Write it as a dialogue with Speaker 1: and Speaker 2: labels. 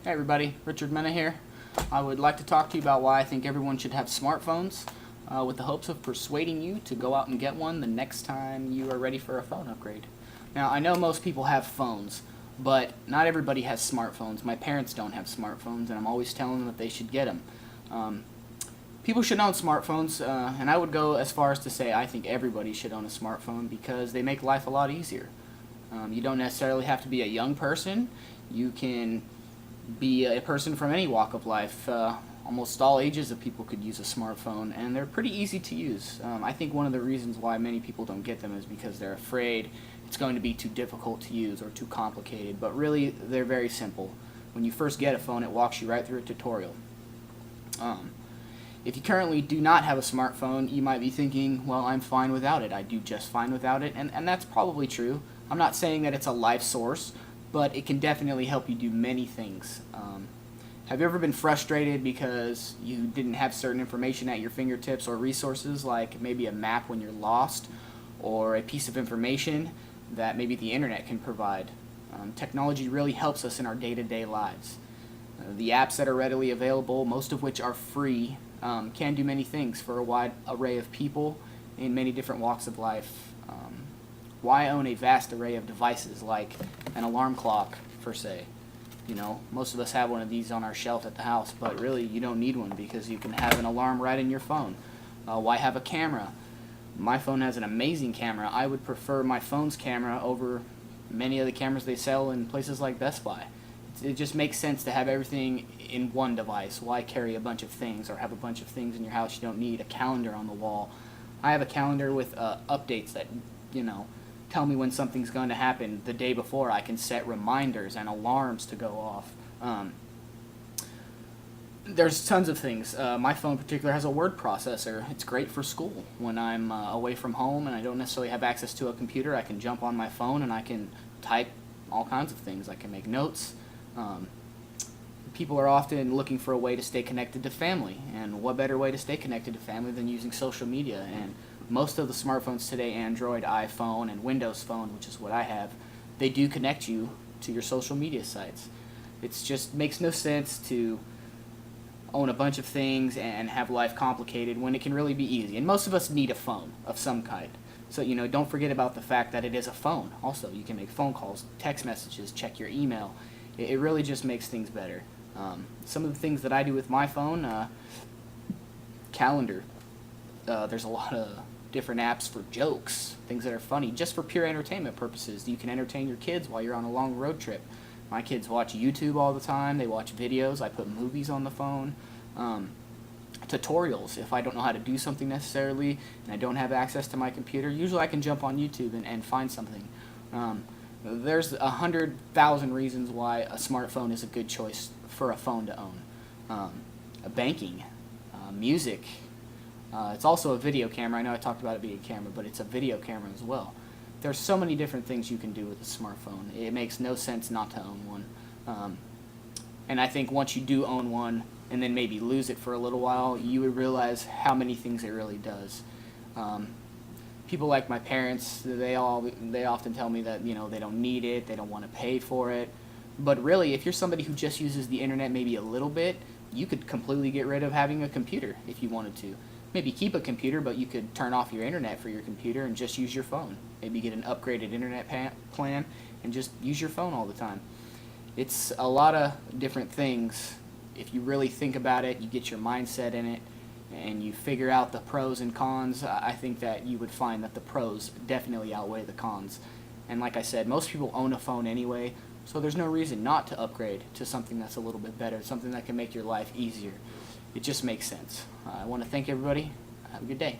Speaker 1: Hey everybody, Richard Mena here. I would like to talk to you about why I think everyone should have smartphones with the hopes of persuading you to go out and get one the next time you are ready for a phone upgrade. Now, I know most people have phones, but not everybody has smartphones. My parents don't have smartphones, and I'm always telling them that they should get them. People should own smartphones, and I would go as far as to say I think everybody should own a smartphone because they make life a lot easier. You don't necessarily have to be a young person. You can be a person from any walk of life. Almost all ages of people could use a smartphone, and they're pretty easy to use. I think one of the reasons why many people don't get them is because they're afraid it's going to be too difficult to use or too complicated, but really they're very simple. When you first get a phone, it walks you right through a tutorial. If you currently do not have a smartphone, you might be thinking, well, I'm fine without it. I do just fine without it, and that's probably true. I'm not saying that it's a life source, but it can definitely help you do many things. Have you ever been frustrated because you didn't have certain information at your fingertips or resources, like maybe a map when you're lost, or a piece of information that maybe the internet can provide? Technology really helps us in our day-to-day lives. The apps that are readily available, most of which are free, can do many things for a wide array of people in many different walks of life. Why own a vast array of devices like an alarm clock, per se? You know, most of us have one of these on our shelf at the house, but really you don't need one because you can have an alarm right in your phone. Why have a camera? My phone has an amazing camera. I would prefer my phone's camera over many of the cameras they sell in places like Best Buy. It just makes sense to have everything in one device. Why carry a bunch of things or have a bunch of things in your house you don't need? A calendar on the wall. I have a calendar with updates that, tell me when something's going to happen the day before. I can set reminders and alarms to go off. There's tons of things. My phone in particular has a word processor. It's great for school. When I'm away from home and I don't necessarily have access to a computer, I can jump on my phone and I can type all kinds of things. I can make notes. People are often looking for a way to stay connected to family, and what better way to stay connected to family than using social media? And most of the smartphones today, Android, iPhone, and Windows Phone, which is what I have, they do connect you to your social media sites. It just makes no sense to own a bunch of things and have life complicated when it can really be easy. And most of us need a phone of some kind. So, don't forget about the fact that it is a phone. Also, you can make phone calls, text messages, check your email. It really just makes things better. Some of the things that I do with my phone, calendar. There's a lot of different apps for jokes, things that are funny, just for pure entertainment purposes. You can entertain your kids while you're on a long road trip. My kids watch YouTube all the time. They watch videos. I put movies on the phone. Tutorials. If I don't know how to do something necessarily and I don't have access to my computer, usually I can jump on YouTube and find something. There's 100,000 reasons why a smartphone is a good choice for a phone to own. Banking, music. It's also a video camera. I know I talked about it being a camera, but it's a video camera as well. There's so many different things you can do with a smartphone. It makes no sense not to own one. And I think once you do own one and then maybe lose it for a little while, you would realize how many things it really does. People like my parents, they often tell me that they don't need it, they don't want to pay for it. But really, if you're somebody who just uses the internet maybe a little bit, you could completely get rid of having a computer if you wanted to. Maybe keep a computer, but you could turn off your internet for your computer and just use your phone. Maybe get an upgraded internet plan and just use your phone all the time. It's a lot of different things. If you really think about it, you get your mindset in it, and you figure out the pros and cons. I think that you would find that the pros definitely outweigh the cons. And like I said, most people own a phone anyway, so there's no reason not to upgrade to something that's a little bit better, something that can make your life easier. It just makes sense. I want to thank everybody. Have a good day.